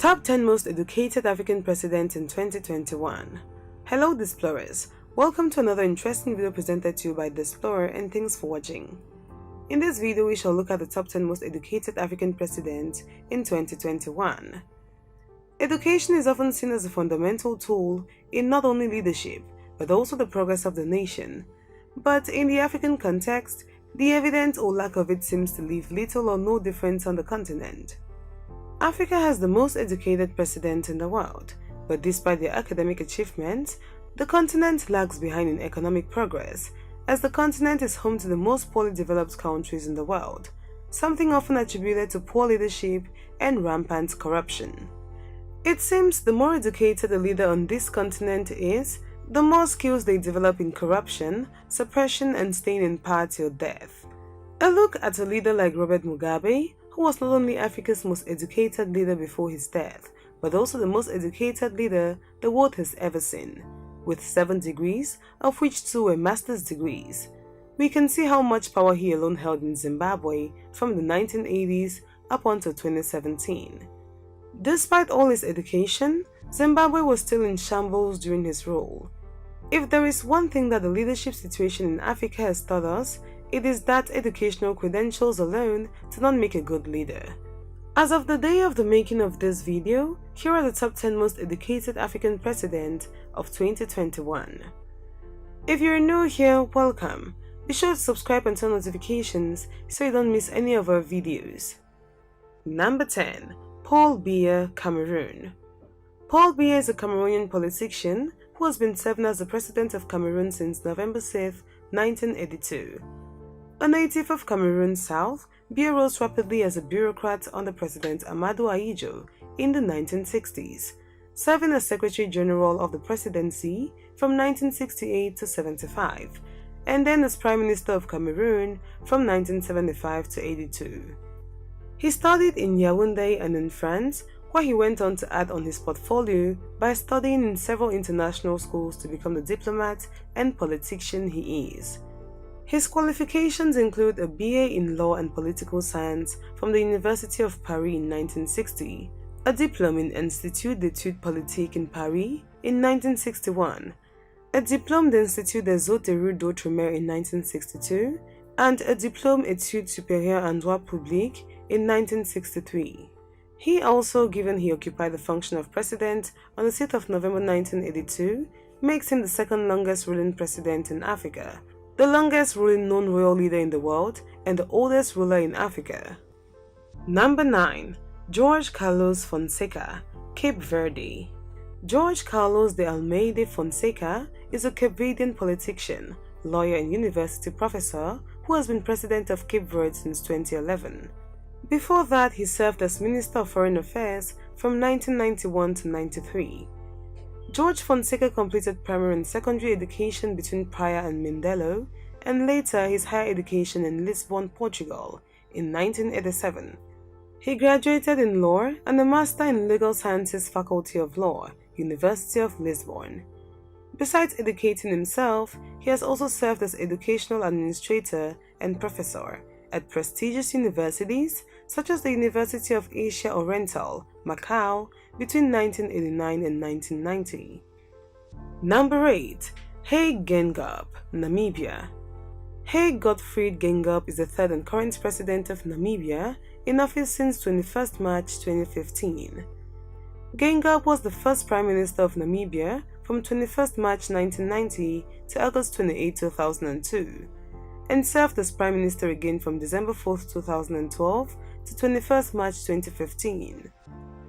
Top 10 Most Educated African Presidents in 2021. Hello Displorers, welcome to another interesting video presented to you by Displorer, and thanks for watching. In this video we shall look at the top 10 most educated African presidents in 2021. Education is often seen as a fundamental tool in not only leadership but also the progress of the nation. But in the African context, the evidence or lack of it seems to leave little or no difference on the continent. Africa has the most educated presidents in the world, but despite their academic achievements, the continent lags behind in economic progress, as the continent is home to the most poorly developed countries in the world, something often attributed to poor leadership and rampant corruption. It seems the more educated a leader on this continent is, the more skills they develop in corruption, suppression, and staying in power till death. A look at a leader like Robert Mugabe, who was not only Africa's most educated leader before his death, but also the most educated leader the world has ever seen, with 7 degrees, of which 2 were master's degrees. We can see how much power he alone held in Zimbabwe from the 1980s up until 2017. Despite all his education, Zimbabwe was still in shambles during his rule. If there is one thing that the leadership situation in Africa has taught us, it is that educational credentials alone do not make a good leader. As of the day of the making of this video, here are the top 10 most educated African presidents of 2021. If you're new here, welcome. Be sure to subscribe and turn notifications so you don't miss any of our videos. Number 10. Paul Biya, Cameroon. Paul Biya is a Cameroonian politician who has been serving as the president of Cameroon since November 6, 1982. A native of Cameroon South, Biya rose rapidly as a bureaucrat under President Amadou Ahidjo in the 1960s, serving as Secretary General of the Presidency from 1968 to 75, and then as Prime Minister of Cameroon from 1975 to 82. He studied in Yaoundé and in France, where he went on to add on his portfolio by studying in several international schools to become the diplomat and politician he is. His qualifications include a BA in Law and Political Science from the University of Paris in 1960, a diplôme in Institut d'études politiques in Paris in 1961, a diplôme d'Institut des Hautes Études d'Outre-mer in 1962, and a diplôme études supérieures en droit public in 1963. He also, given he occupied the function of president on the 6th of November 1982, makes him the second longest ruling president in Africa, the longest ruling non-royal leader in the world, and the oldest ruler in Africa. Number 9. Jorge Carlos Fonseca, Cape Verde. Jorge Carlos de Almeida Fonseca is a Cape Verdean politician, lawyer and university professor who has been president of Cape Verde since 2011. Before that, he served as Minister of Foreign Affairs from 1991 to 93. Jorge Fonseca completed primary and secondary education between Praia and Mindelo, and later his higher education in Lisbon, Portugal, in 1987. He graduated in law and a master in legal sciences Faculty of Law, University of Lisbon. Besides educating himself, he has also served as educational administrator and professor at prestigious universities such as the University of Asia Oriental, Macau, between 1989 and 1990. Number 8. Hage Geingob, Namibia. Hage Gottfried Geingob is the third and current president of Namibia, in office since 21st March 2015. Geingob was the first Prime Minister of Namibia from 21st March 1990 to August 28, 2002, and served as Prime Minister again from December 4, 2012 to 21st March 2015.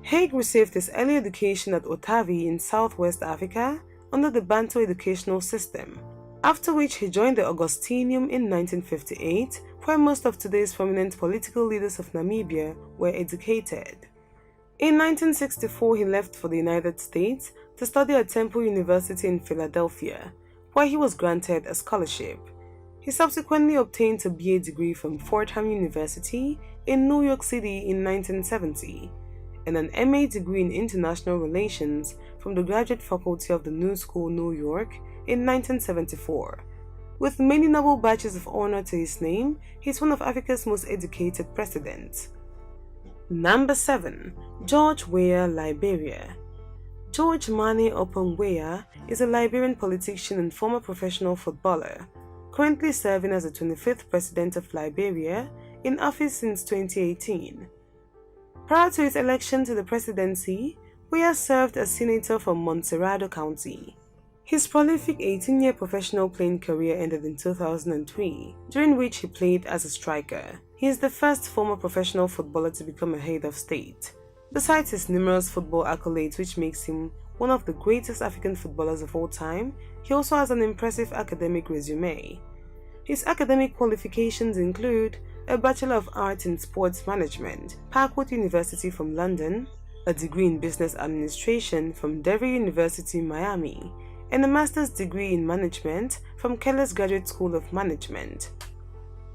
Hage received his early education at Otavi in southwest Africa under the Bantu educational system, after which he joined the Augustinium in 1958, where most of today's prominent political leaders of Namibia were educated. In 1964, he left for the United States to study at Temple University in Philadelphia, where he was granted a scholarship. He subsequently obtained a BA degree from Fordham University in New York City in 1970 and an MA degree in International Relations from the Graduate Faculty of the New School, New York in 1974. With many noble badges of honor to his name, he is one of Africa's most educated presidents. Number 7. George Weah, Liberia. George Mani Oppong Weah is a Liberian politician and former professional footballer, currently serving as the 25th President of Liberia, in office since 2018. Prior to his election to the presidency, Weah served as senator from Montserrado County. His prolific 18-year professional playing career ended in 2003, during which he played as a striker. He is the first former professional footballer to become a head of state. Besides his numerous football accolades, which makes him one of the greatest African footballers of all time, he also has an impressive academic resume. His academic qualifications include a Bachelor of Arts in Sports Management, Parkwood University from London, a degree in Business Administration from Devi University, Miami, and a master's degree in management from Keller's Graduate School of Management.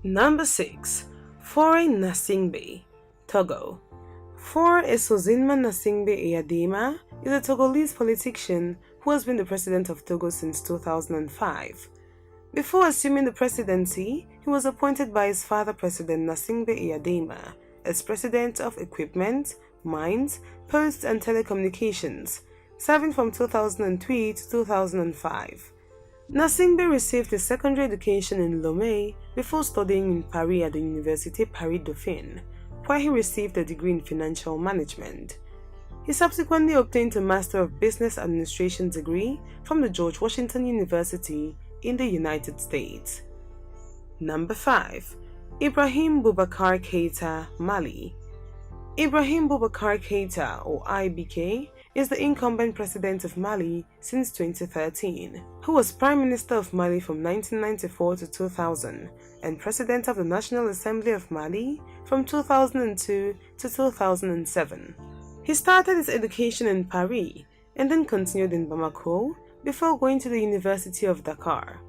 Number 6. Faure Gnassingbé, Togo. Faure Essozinma Gnassingbé Eyadema is a Togolese politician who has been the president of Togo since 2005. Before assuming the presidency, he was appointed by his father, President Gnassingbé Eyadema, as President of Equipment, Mines, Posts and Telecommunications, serving from 2003 to 2005. Gnassingbé received his secondary education in Lomé before studying in Paris at the Université Paris-Dauphine, where he received a degree in financial management. He subsequently obtained a Master of Business Administration degree from the George Washington University in the United States. Number 5. Ibrahim Boubacar Keïta, Mali. Ibrahim Boubacar Keïta, or IBK, is the incumbent president of Mali since 2013, who was Prime Minister of Mali from 1994 to 2000 and President of the National Assembly of Mali from 2002 to 2007. He started his education in Paris and then continued in Bamako before going to the University of Dakar,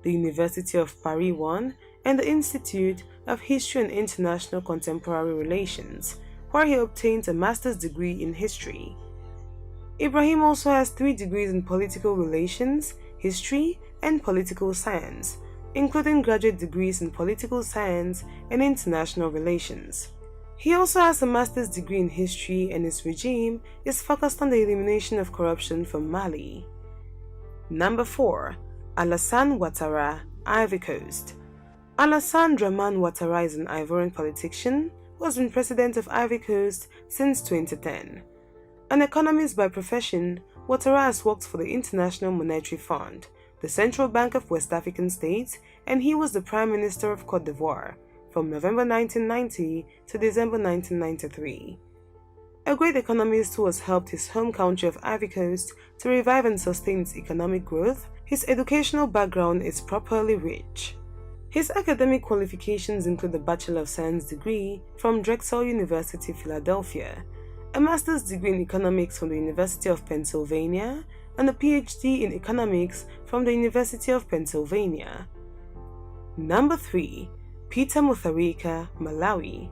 the University of Paris 1, and the Institute of History and International Contemporary Relations, where he obtained a master's degree in history. Ibrahim also has 3 degrees in political relations, history, and political science, including graduate degrees in political science and international relations. He also has a master's degree in history, and his regime is focused on the elimination of corruption from Mali. Number 4. Alassane Ouattara, Ivory Coast. Alassane Dramane Ouattara is an Ivorian politician who has been president of Ivory Coast since 2010. An economist by profession, Ouattara has worked for the International Monetary Fund, the Central Bank of West African States, and he was the Prime Minister of Côte d'Ivoire from November 1990 to December 1993. A great economist who has helped his home country of Ivory Coast to revive and sustain its economic growth, his educational background is properly rich. His academic qualifications include a Bachelor of Science degree from Drexel University, Philadelphia, a master's degree in economics from the University of Pennsylvania, and a PhD in economics from the University of Pennsylvania. Number 3. Peter Mutharika, Malawi.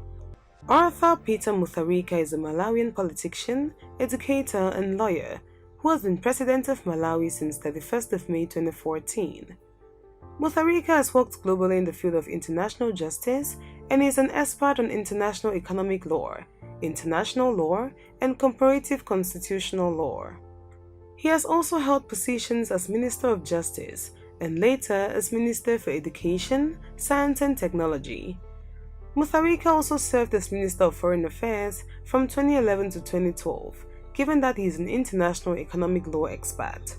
Arthur Peter Mutharika is a Malawian politician, educator, and lawyer who has been president of Malawi since 31st of May 2014. Mutharika has worked globally in the field of international justice and is an expert on international economic law, international law, and comparative constitutional law. He has also held positions as Minister of Justice and later as Minister for Education, Science and Technology. Mutharika also served as Minister of Foreign Affairs from 2011 to 2012, given that he is an international economic law expert.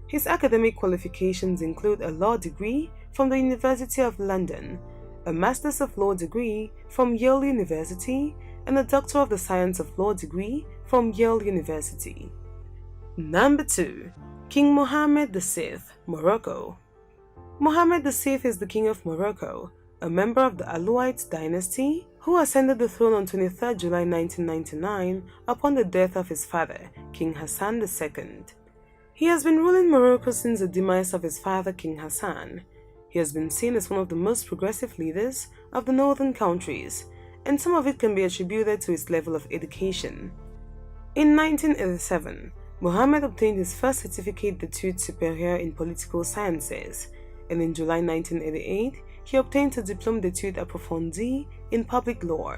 His academic qualifications include a law degree from the University of London, a Masters of Law degree from Yale University, and a Doctor of the Science of Law degree from Yale University. Number 2. King Mohammed VI, Morocco. Mohammed VI is the King of Morocco, a member of the Alauites dynasty who ascended the throne on 23 July 1999 upon the death of his father, King Hassan II. He has been ruling Morocco since the demise of his father, King Hassan. He has been seen as one of the most progressive leaders of the northern countries, and some of it can be attributed to his level of education. In 1987, Mohammed obtained his first certificate d'études supérieures in political sciences, and in July 1988, he obtained a diplôme d'études approfondies in public law.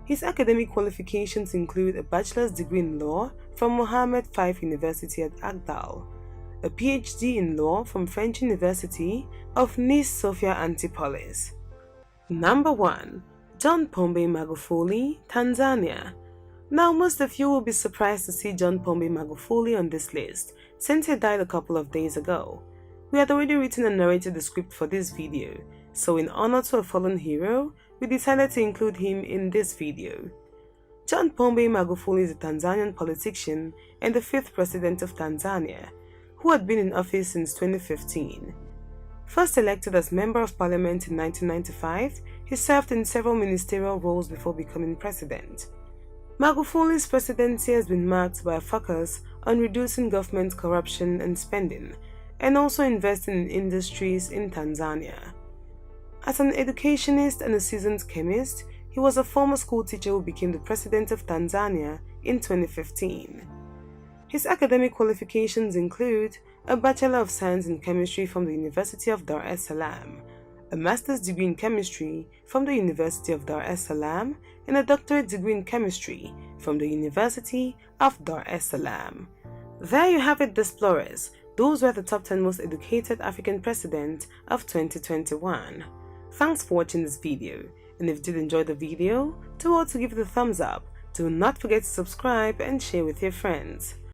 His academic qualifications include a bachelor's degree in law from Mohammed V University at Agdal, a PhD in law from French University of Nice Sophia Antipolis. Number 1. John Pombe Magufuli, Tanzania. Now, most of you will be surprised to see John Pombe Magufuli on this list, since he died a couple of days ago. We had already written and narrated the script for this video, so in honor to a fallen hero, we decided to include him in this video. John Pombe Magufuli is a Tanzanian politician and the 5th president of Tanzania, who had been in office since 2015. First elected as Member of Parliament in 1995, he served in several ministerial roles before becoming president. Magufuli's presidency has been marked by a focus on reducing government corruption and spending, and also investing in industries in Tanzania. As an educationist and a seasoned chemist, he was a former school teacher who became the president of Tanzania in 2015. His academic qualifications include a Bachelor of Science in Chemistry from the University of Dar es Salaam, a Master's degree in Chemistry from the University of Dar es Salaam, and a Doctorate degree in Chemistry from the University of Dar es Salaam. There you have it, explorers. Those were the top 10 most educated African presidents of 2021. Thanks for watching this video, and if you did enjoy the video, do also give it a thumbs up. Do not forget to subscribe and share with your friends.